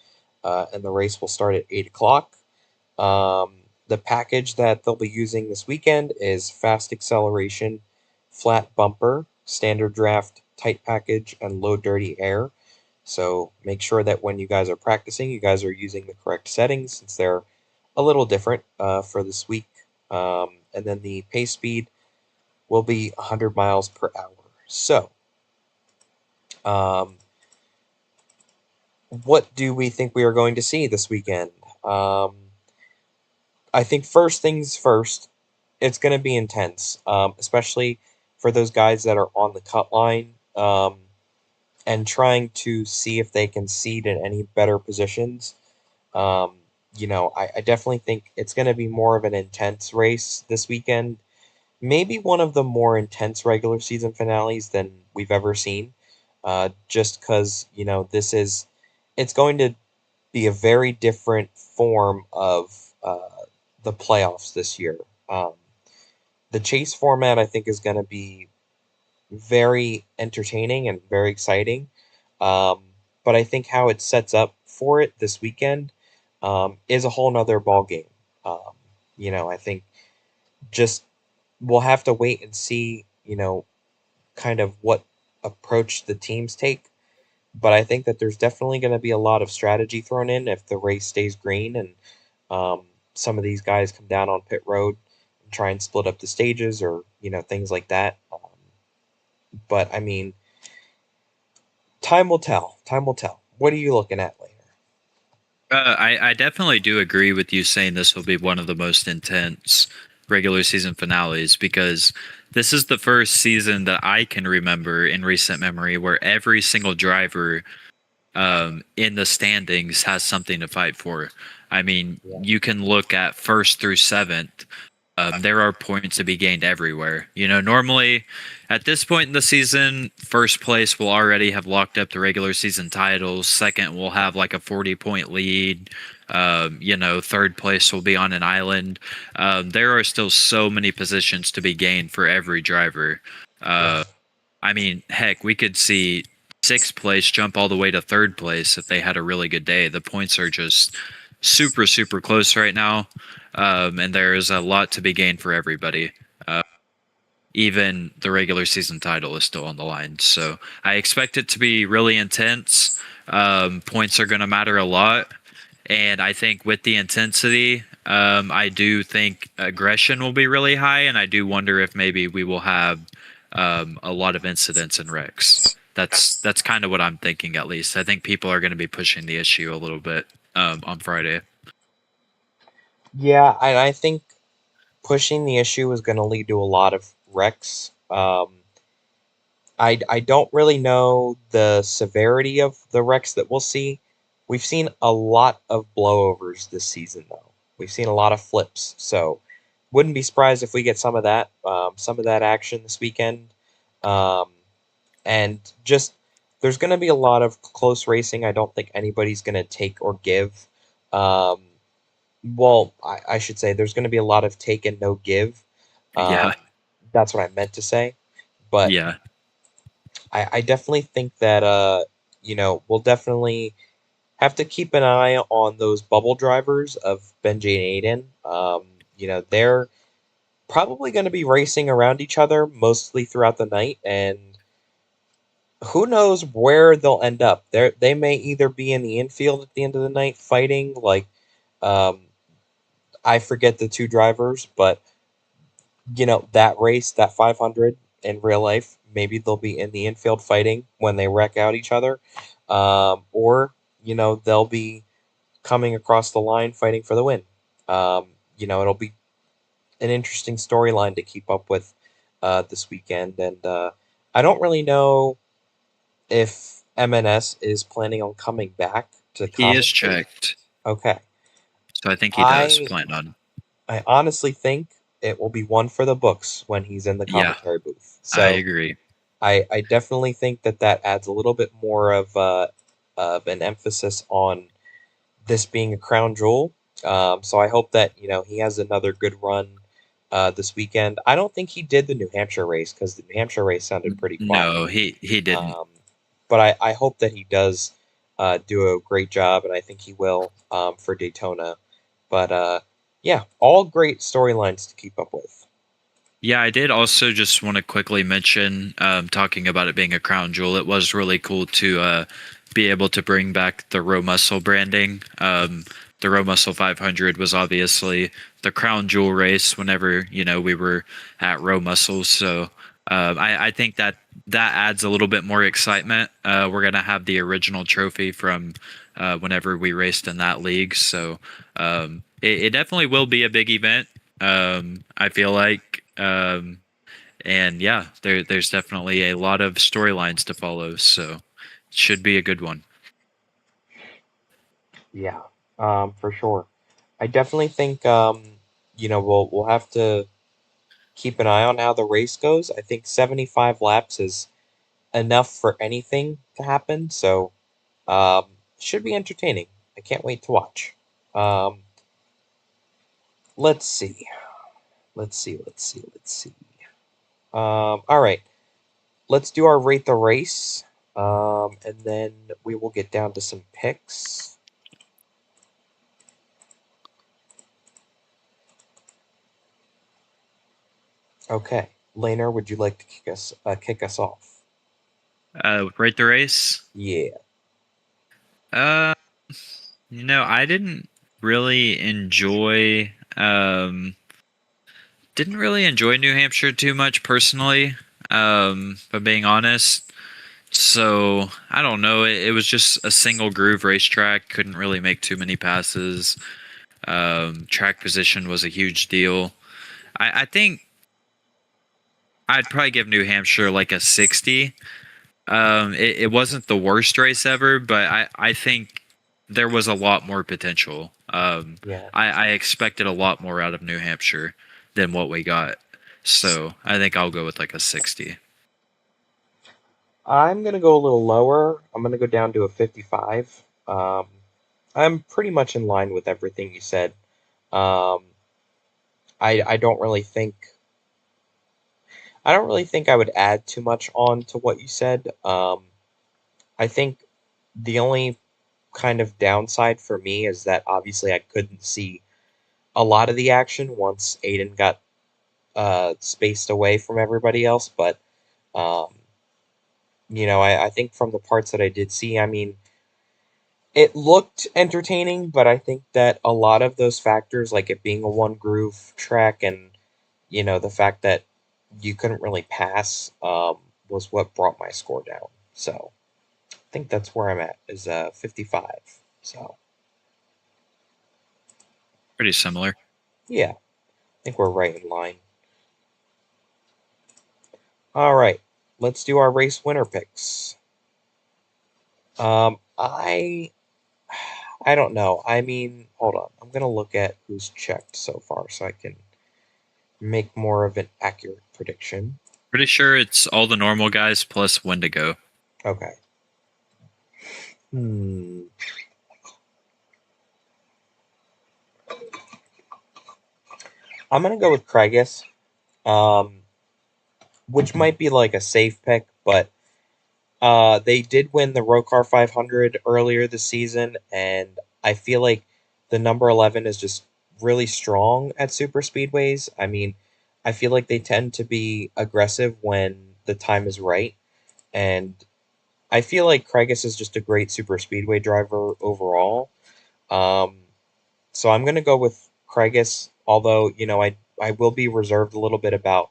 and the race will start at 8 o'clock. The package that they'll be using this weekend is fast acceleration, flat bumper, standard draft, tight package, and low dirty air. So make sure that when you guys are practicing, you guys are using the correct settings since they're a little different for this week. And then the pace speed will be 100 miles per hour. So, um, what do we think we are going to see this weekend? Um, I think first things first, it's going to be intense, especially for those guys that are on the cut line and trying to see if they can seed in any better positions. Um, I definitely think it's going to be more of an intense race this weekend. Maybe one of the more intense regular season finales than we've ever seen. Just because, it's going to be a very different form of the playoffs this year. Um, the chase format, I think, is going to be very entertaining and very exciting. Um, but I think how it sets up for it this weekend is a whole nother ball game. Um, I think just we'll have to wait and see, kind of what approach the teams take. But I think that there's definitely going to be a lot of strategy thrown in if the race stays green and um, some of these guys come down on pit road and try and split up the stages or things like that. But I mean, time will tell. Time will tell. What are you looking at later? I definitely do agree with you saying this will be one of the most intense regular season finales because this is the first season that I can remember in recent memory where every single driver in the standings has something to fight for. I mean, Yeah. you can look at first through seventh. There are points to be gained everywhere. You know, normally at this point in the season, first place will already have locked up the regular season titles. Second will have like a 40-point lead. Third place will be on an island. There are still so many positions to be gained for every driver. Uh, Yes. I mean, heck, we could see sixth place jump all the way to third place if they had a really good day. The points are just super, super close right now. And there is a lot to be gained for everybody. Uh, Even the regular season title is still on the line. So I expect it to be really intense. Points are going to matter a lot. And I think with the intensity, I do think aggression will be really high. And I do wonder if maybe we will have a lot of incidents and wrecks. That's kind of what I'm thinking, at least. I think people are going to be pushing the issue a little bit on Friday. Yeah, and I think pushing the issue is going to lead to a lot of wrecks. I don't really know the severity of the wrecks that we'll see. We've seen a lot of blowovers this season, though. We've seen a lot of flips, so wouldn't be surprised if we get some of that action this weekend. Um, and just there's going to be a lot of close racing. I don't think anybody's going to take or give. Um, I should say there's going to be a lot of take and no give. Um, Yeah, that's what I meant to say. But yeah, I definitely think that we'll definitely have to keep an eye on those bubble drivers of Benji and Aiden. They're probably going to be racing around each other mostly throughout the night, and who knows where they'll end up. They may either be in the infield at the end of the night fighting, like um, I forget the two drivers, but that race, that 500 in real life, maybe they'll be in the infield fighting when they wreck out each other, or they'll be coming across the line fighting for the win. It'll be an interesting storyline to keep up with this weekend, and I don't really know if MNS is planning on coming back to he is commentate. checked. Okay, So I think he does I plan on. I honestly think it will be one for the books when he's in the Yeah, commentary booth. I So agree. I definitely think that adds a little bit more of an emphasis on this being a crown jewel. So I hope that he has another good run this weekend. I don't think he did the New Hampshire race because the New Hampshire race sounded pretty quiet. No, he didn't. Um, but I hope that he does do a great job, and I think he will for Daytona. But yeah, all great storylines to keep up with. Yeah, I did also just want to quickly mention, talking about it being a crown jewel, it was really cool to be able to bring back the Row Muscle branding. The Row Muscle 500 was obviously the crown jewel race whenever, we were at Row Muscle. So I think that adds a little bit more excitement. We're going to have the original trophy from whenever we raced in that league. So it definitely will be a big event. I feel like, and yeah, there's definitely a lot of storylines to follow, so it should be a good one. Yeah, for sure. I definitely think we'll have to keep an eye on how the race goes. I think 75 laps is enough for anything to happen, so um, should be entertaining. I can't wait to watch. Um, let's see. Let's see. All right. Let's do our rate the race, and then we will get down to some picks. Okay, Laner, would you like to kick us off? Rate the race. Yeah, Uh, I didn't really enjoy. Didn't really enjoy New Hampshire too much personally. If I'm being honest. So I don't know. It was just a single groove racetrack. Couldn't really make too many passes. Track position was a huge deal. I think I'd probably give New Hampshire like a 60. It wasn't the worst race ever, but I think there was a lot more potential. yeah. I expected a lot more out of New Hampshire than what we got. So I think I'll go with like a 60. I'm gonna go a little lower. I'm gonna go down to a 55. I'm pretty much in line with everything you said. Um, I don't really think I would add too much on to what you said. I think the only kind of downside for me is that obviously I couldn't see a lot of the action once Aiden got spaced away from everybody else. But um, I think from the parts that I did see, I mean, it looked entertaining, but I think that a lot of those factors, like it being a one groove track and the fact that you couldn't really pass, was what brought my score down. So I think that's where I'm at is 55. So Pretty similar. yeah, I think we're right in line. All right, let's do our race winner picks. I don't know. I mean, hold on. I'm gonna look at who's checked so far so I can make more of an accurate prediction. Pretty sure it's all the normal guys plus Wendigo. Okay. Hmm. I'm gonna go with Craigus, um, which might be like a safe pick, but they did win the ROCAR 500 earlier this season, and I feel like the number 11 is just really strong at super speedways. I mean, I feel like they tend to be aggressive when the time is right, and I feel like Craigus is just a great super speedway driver overall. Um, so I'm gonna go with Craigus, although I will be reserved a little bit about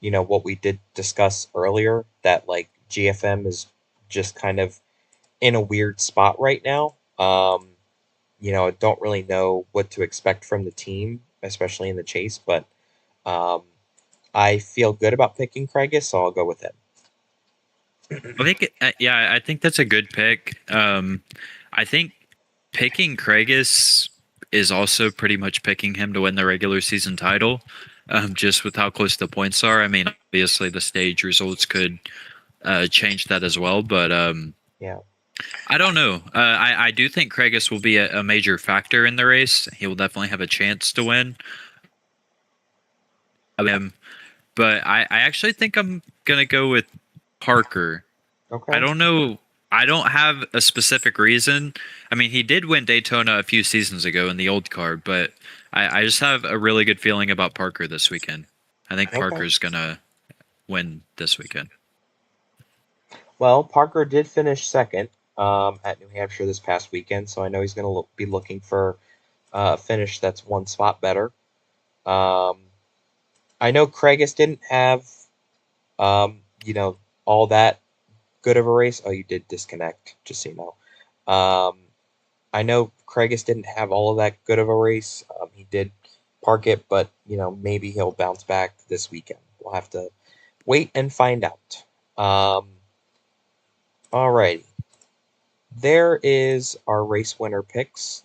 what we did discuss earlier, that like GFM is just kind of in a weird spot right now. I don't really know what to expect from the team, especially in the chase, but um, I feel good about picking Craigus, so I'll go with it. I think, yeah, I think that's a good pick. I think picking Craigus is also pretty much picking him to win the regular season title, just with how close the points are. I mean, obviously the stage results could change that as well, but Yeah. I don't know. I do think Craigus will be a major factor in the race. He will definitely have a chance to win. But I actually think I'm gonna go with Parker. I Okay. don't know. I don't have a specific reason. I mean, he did win Daytona a few seasons ago in the old car, but I just have a really good feeling about Parker this weekend. I think Okay. Parker's gonna win this weekend. Well, Parker did finish second at New Hampshire this past weekend, so I know he's going to be looking for a finish that's one spot better. Um, I know Craigus didn't have, um, you know, all that good of a race. Oh, you did disconnect, just so you know. I know Craigus didn't have all of that good of a race. He did park it, but maybe he'll bounce back this weekend. We'll have to wait and find out. Alrighty, there is our race winner picks,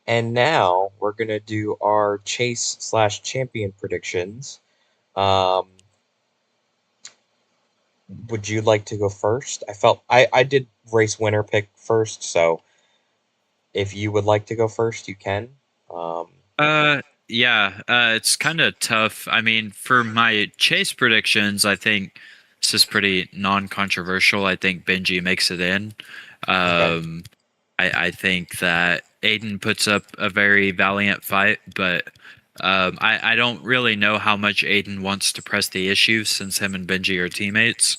and now we're gonna do our chase slash champion predictions. Um, would you like to go first? I did race winner pick first, so if you would like to go first, you can. Um, Uh, yeah, it's kind of tough. I mean, for my chase predictions, I think this is pretty non-controversial. I think Benji makes it in. okay, Um, I think that Aiden puts up a very valiant fight, but I don't really know how much Aiden wants to press the issue since him and Benji are teammates.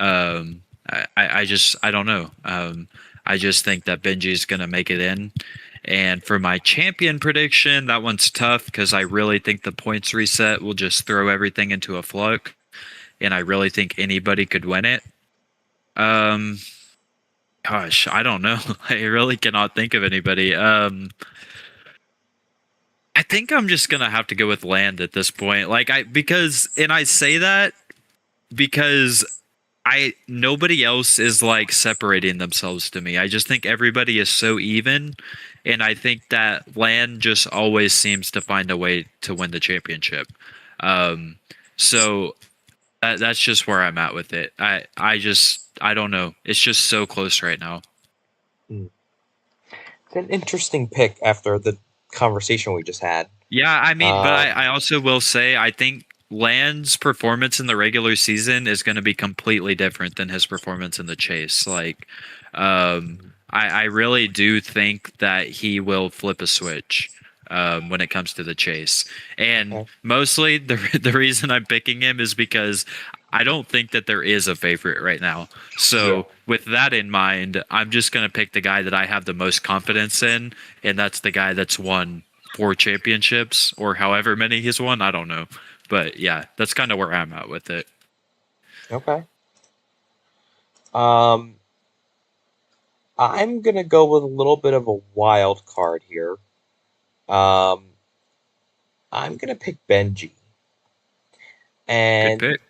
Um, I don't know. I just think that Benji's gonna make it in. And for my champion prediction, that one's tough because I really think the points reset will just throw everything into a flux, and I really think anybody could win it. Um, Gosh, I don't know. I really cannot think of anybody. I think I'm just gonna have to go with Land at this point. Like I because and I say that because I nobody else is like separating themselves to me. I just think everybody is so even, and I think that Land just always seems to find a way to win the championship. Um, so that's just where I'm at with it. I don't know. It's just so close right now. Hmm. It's an interesting pick after the conversation we just had. Yeah, I mean, but Um, I also will say I think Land's performance in the regular season is going to be completely different than his performance in the chase. Like, I really do think that he will flip a switch when it comes to the chase, and okay. mostly the reason I'm picking him is because I don't think that there is a favorite right now. Yeah. So with that in mind, I'm just going to pick the guy that I have the most confidence in, and that's the guy that's won 4 championships or however many he's won. I don't know. But yeah, that's kind of where I'm at with it. Okay. Um, I'm gonna go with a little bit of a wild card here. Um, I'm gonna pick Benji, Good and pick.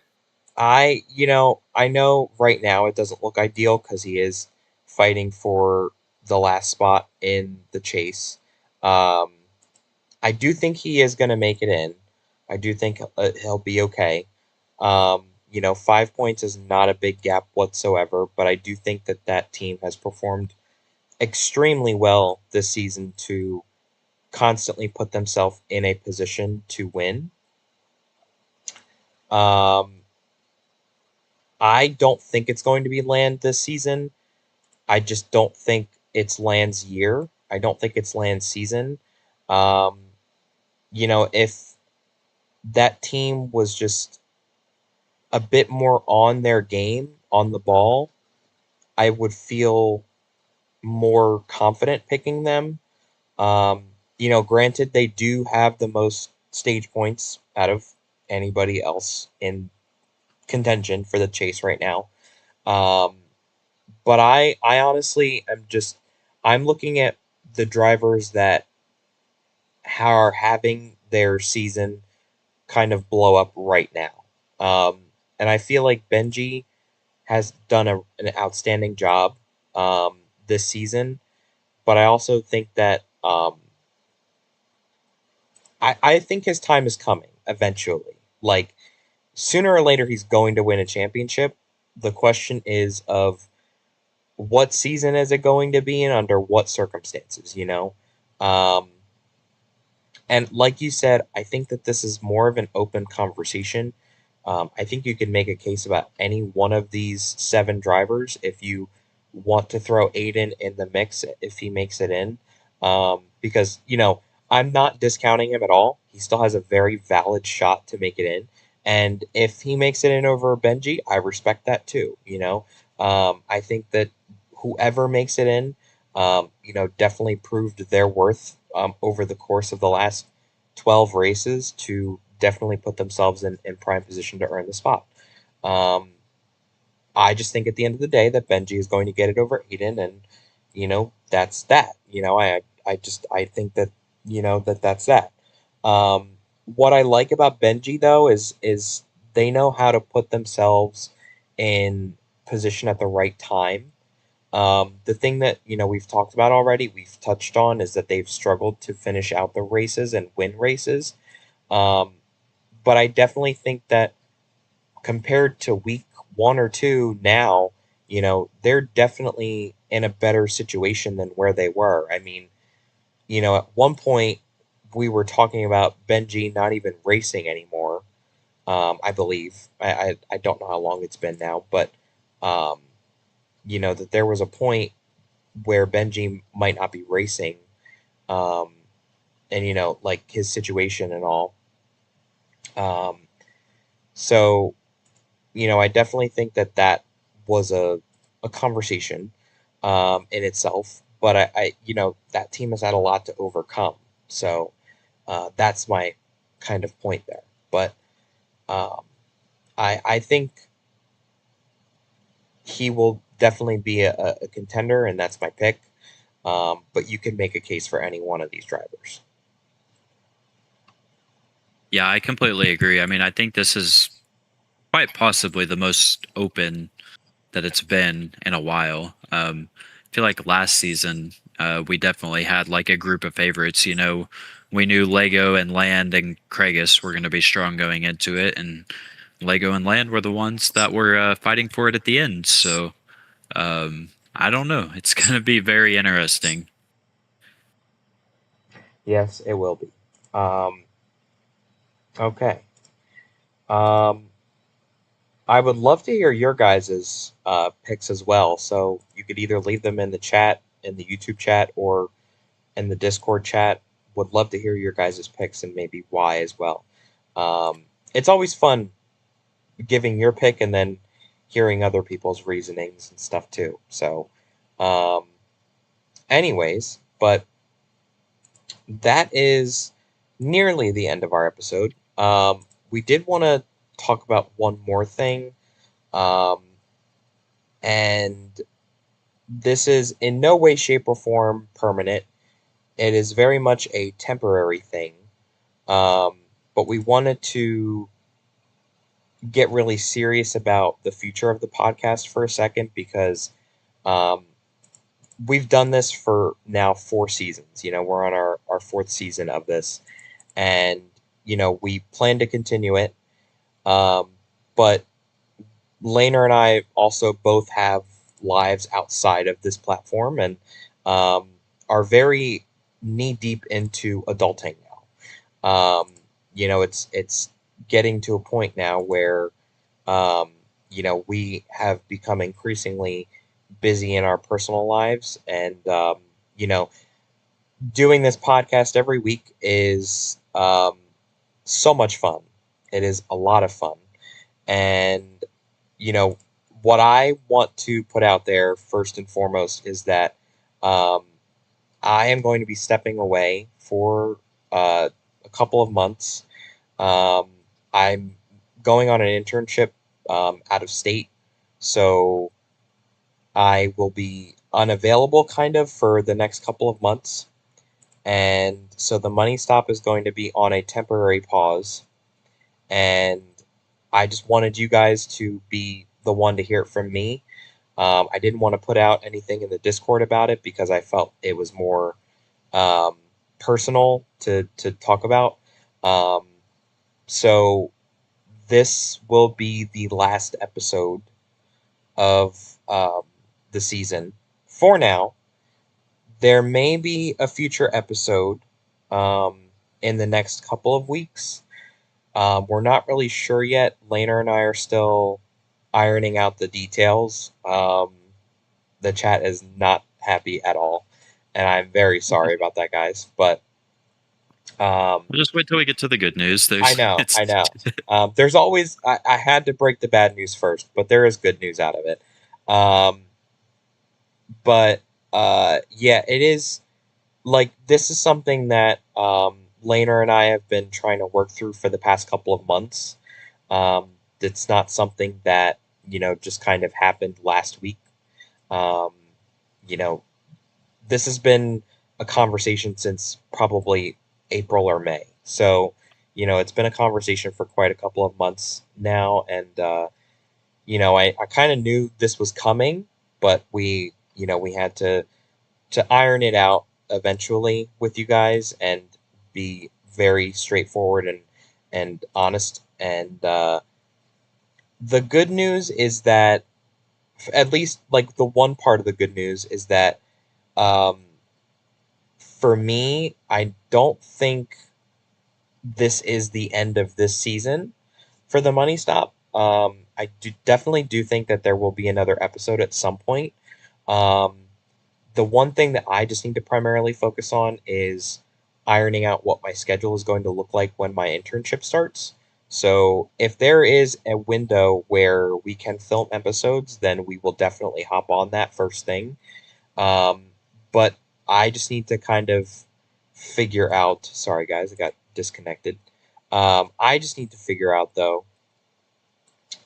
I know right now it doesn't look ideal because he is fighting for the last spot in the chase. Um, I do think he is gonna make it in. I do think he'll be okay. 5 points is not a big gap whatsoever, but I do think that that team has performed extremely well this season to constantly put themselves in a position to win. Um, I don't think it's going to be Land this season. I just don't think it's Land's year. I don't think it's Land's season. Um, if that team was just a bit more on their game, on the ball, I would feel more confident picking them. Granted, they do have the most stage points out of anybody else in contention for the chase right now. Um, but I honestly am just I'm looking at the drivers that are having their season kind of blow up right now. And I feel like Benji has done an outstanding job this season, but I also think that I think his time is coming eventually. Like sooner or later, he's going to win a championship. The question is of what season is it going to be and under what circumstances. Um, and like you said, I think that this is more of an open conversation. I think you can make a case about any one of these seven drivers if you want to throw Aiden in the mix if he makes it in. Because, I'm not discounting him at all. He still has a very valid shot to make it in. And if he makes it in over Benji, I respect that too. I think that whoever makes it in, definitely proved their worth over the course of the last 12 races to definitely put themselves in prime position to earn the spot. Um, I just think at the end of the day that Benji is going to get it over Eden, and that's that. I think that that's that. Um, what I like about Benji though is they know how to put themselves in position at the right time. The thing that we've talked about already, we've touched on, is that they've struggled to finish out the races and win races. Um, but I definitely think that compared to week 1 or 2 now, they're definitely in a better situation than where they were. I mean, at one point we were talking about Benji not even racing anymore. I believe I don't know how long it's been now, but um, that there was a point where Benji might not be racing, um, and like his situation and all. So I definitely think that that was a a conversation in itself. But that team has had a lot to overcome. So that's my kind of point there. But um, I think he will definitely be a contender, and that's my pick. But you can make a case for any one of these drivers. Yeah, I completely agree. I mean, I think this is quite possibly the most open that it's been in a while. I feel like last season we definitely had like a group of favorites. You know, we knew Lego and Land and Kragus were going to be strong going into it, and Lego and Land were the ones that were fighting for it at the end. So I don't know. It's going to be very interesting. Yes, it will be. Um, okay. Um, I would love to hear your guys' picks as well. So you could either leave them in the chat, in the YouTube chat, or in the Discord chat. Would love to hear your guys' picks and maybe why as well. It's always fun giving your pick and then hearing other people's reasonings and stuff too. So, um, anyways, but that is nearly the end of our episode. We did want to talk about one more thing, um, and this is in no way, shape, or form permanent. It is very much a temporary thing. Um, but we wanted to get really serious about the future of the podcast for a second because um, we've done this for now 4 seasons. We're on our fourth season of this, and we plan to continue it. Um, but Laner and I also both have lives outside of this platform and are very knee deep into adulting now. It's getting to a point now where we have become increasingly busy in our personal lives, and doing this podcast every week is so much fun. It is a lot of fun. And, you know, what I want to put out there first and foremost is that um, I am going to be stepping away for a couple of months. Um, I'm going on an internship out of state. So I will be unavailable kind of for the next couple of months. And so the money stop is going to be on a temporary pause. And I just wanted you guys to be the one to hear it from me. I didn't want to put out anything in the Discord about it because I felt it was more um, personal to talk about. Um, so this will be the last episode of the season for now. There may be a future episode um, in the next couple of weeks. We're not really sure yet. Lena and I are still ironing out the details. The chat is not happy at all, and I'm very sorry about that, guys. But um, We'll just wait till we get to the good news. I There's know, I it's know. There's always I had to break the bad news first, but there is good news out of it. Um, but yeah, it is like this is something that Lena and I have been trying to work through for the past couple of months. It's not something that just kind of happened last week. Um, you know, this has been a conversation since probably April or May. So, it's been a conversation for quite a couple of months now, and I kind of knew this was coming, but we had to iron it out eventually with you guys and be very straightforward and honest. And the good news is that, at least like the one part of the good news is that um, for me, I don't think this is the end of this season for the money stop. I definitely do think that there will be another episode at some point. Um, the one thing that I just need to primarily focus on is ironing out what my schedule is going to look like when my internship starts. So if there is a window where we can film episodes, then we will definitely hop on that first thing. Um, but I just need to kind of figure out. Sorry, guys, I got disconnected. I just need to figure out though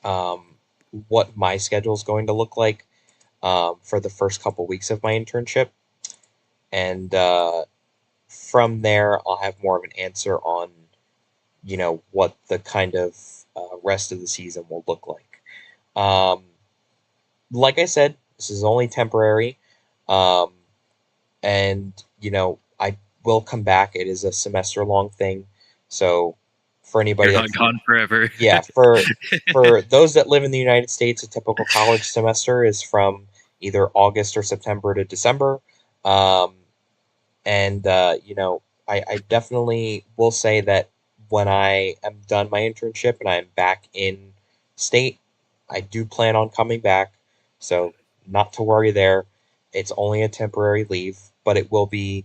um, what my schedule is going to look like for the first couple weeks of my internship, and from there, I'll have more of an answer on what the kind of rest of the season will look like. Um, like I said, this is only temporary. Um, and I will come back. It is a semester long thing, so for You're anybody not that's gone forever. yeah, for those that live in the United States, a typical college semester is from either August or September to December. um, and I definitely will say that when I am done my internship and I'm back in state, I do plan on coming back. So not to worry there. It's only a temporary leave, but it will be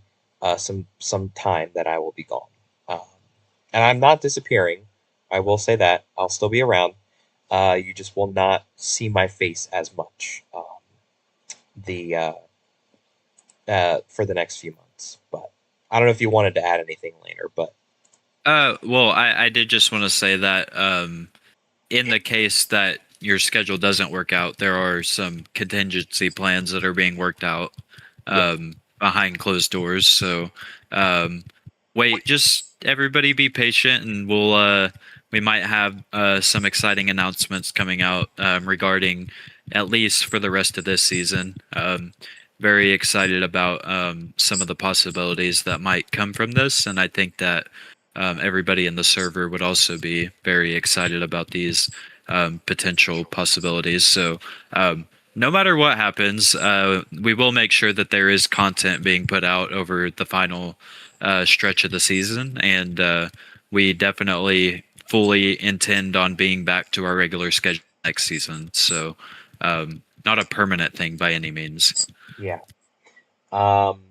some time that I will be gone. Um, and I'm not disappearing. I will say that I'll still be around. You just will not see my face as much the for the next few months. But I don't know if you wanted to add anything later, but Well, I did just want to say that in the case that your schedule doesn't work out, there are some contingency plans that are being worked out yeah, behind closed doors. So, um, wait, just everybody be patient, and we might have some exciting announcements coming out regarding at least for the rest of this season. Very excited about some of the possibilities that might come from this, and I think that everybody in the server would also be very excited about these potential possibilities. So, no matter what happens, we will make sure that there is content being put out over the final stretch of the season, and we definitely fully intend on being back to our regular schedule next season. So, not a permanent thing by any means. yeah. Um,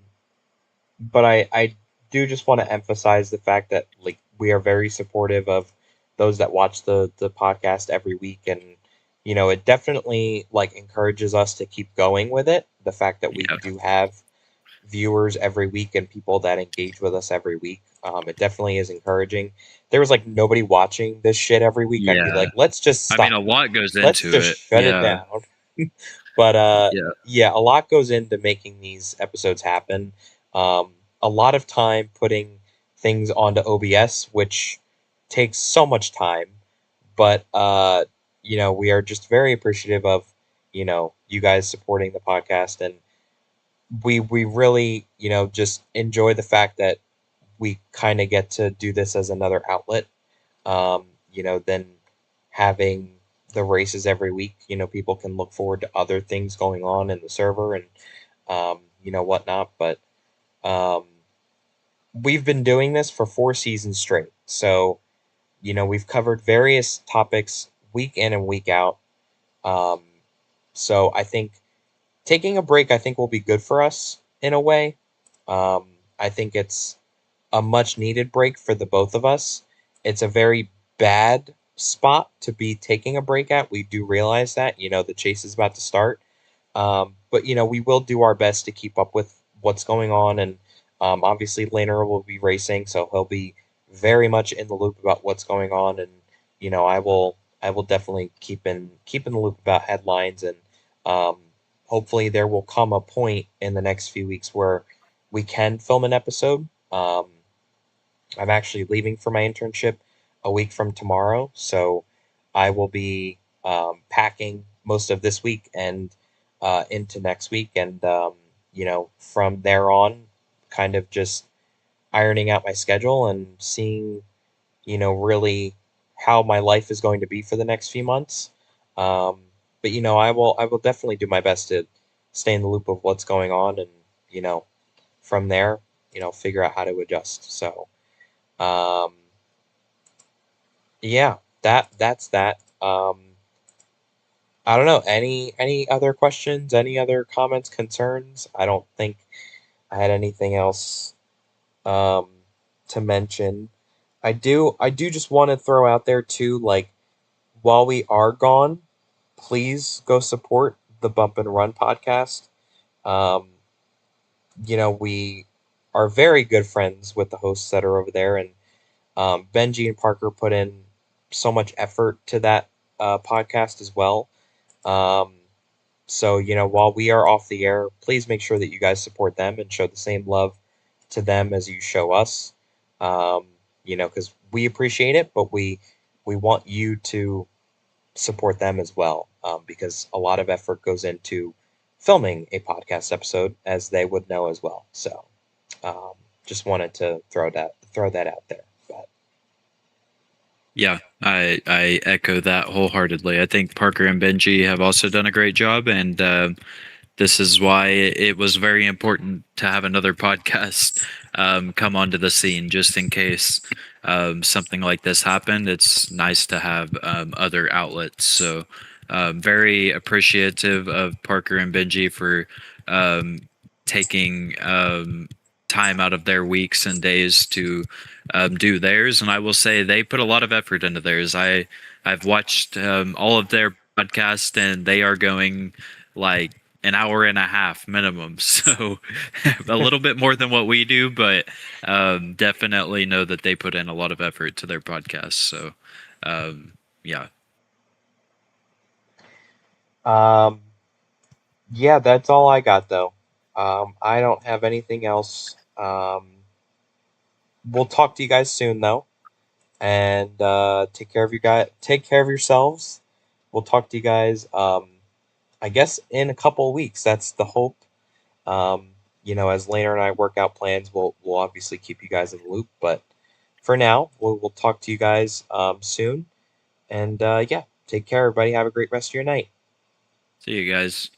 but I do just want to emphasize the fact that like we are very supportive of those that watch the podcast every week, and it definitely like encourages us to keep going with it. The fact that we Yeah, do have viewers every week and people that engage with us every week, it definitely is encouraging. If there was like nobody watching this shit every week, I'd be yeah. like, let's just I mean, a stop. lot goes Let's into just it. shut it Yeah, down. But yeah, yeah, a lot goes into making these episodes happen. A lot of time putting things onto OBS, which takes so much time. But we are just very appreciative of you guys supporting the podcast, and we really just enjoy the fact that we kind of get to do this as another outlet. Than having the races every week. People can look forward to other things going on in the server and whatnot. But um, we've been doing this for 4 seasons straight, so we've covered various topics week in and week out. Um, so I think taking a break, I think, will be good for us in a way. I think it's a much needed break for the both of us. It's a very bad spot to be taking a break at. We do realize that. The chase is about to start. But we will do our best to keep up with what's going on, and obviously Laner will be racing, so he'll be very much in the loop about what's going on, and I will definitely keep in the loop about headlines, and um, hopefully there will come a point in the next few weeks where we can film an episode. I'm actually leaving for my internship a week from tomorrow, so I will be packing most of this week and into next week, and from there on, kind of just ironing out my schedule and seeing really how my life is going to be for the next few months. Um, but I will definitely do my best to stay in the loop of what's going on, and from there figure out how to adjust. So. Um, Yeah, that's that. I don't know. Any other questions? Any other comments, concerns? I don't think I had anything else um, to mention. I do just want to throw out there too, like, while we are gone, please go support the Bump and Run podcast. Um, we are very good friends with the hosts that are over there, and Benji and Parker put in so much effort to that podcast as well. Um, so, while we are off the air, please make sure that you guys support them and show the same love to them as you show us. Um, because we appreciate it, but we want you to support them as well, because a lot of effort goes into filming a podcast episode, as they would know as well. So, um, just wanted to throw that out there. But Yeah, I echo that wholeheartedly. I think Parker and Benji have also done a great job, and this is why it was very important to have another podcast come onto the scene, just in case something like this happened. It's nice to have other outlets. So, very appreciative of Parker and Benji for um, taking time out of their weeks and days to do theirs. And I will say they put a lot of effort into theirs. I've watched all of their podcasts, and they are going like an hour and a half minimum. So a little bit more than what we do, but definitely know that they put in a lot of effort to their podcasts. So yeah. um, yeah, that's all I got though. I don't have anything else. We'll talk to you guys soon though, and take care of you guys. Take care of yourselves. We'll talk to you guys. I guess in a couple of weeks. That's the hope. Um, as Lena and I work out plans, we'll obviously keep you guys in the loop. But for now, we'll talk to you guys soon. And yeah, take care, everybody. Have a great rest of your night. See you guys.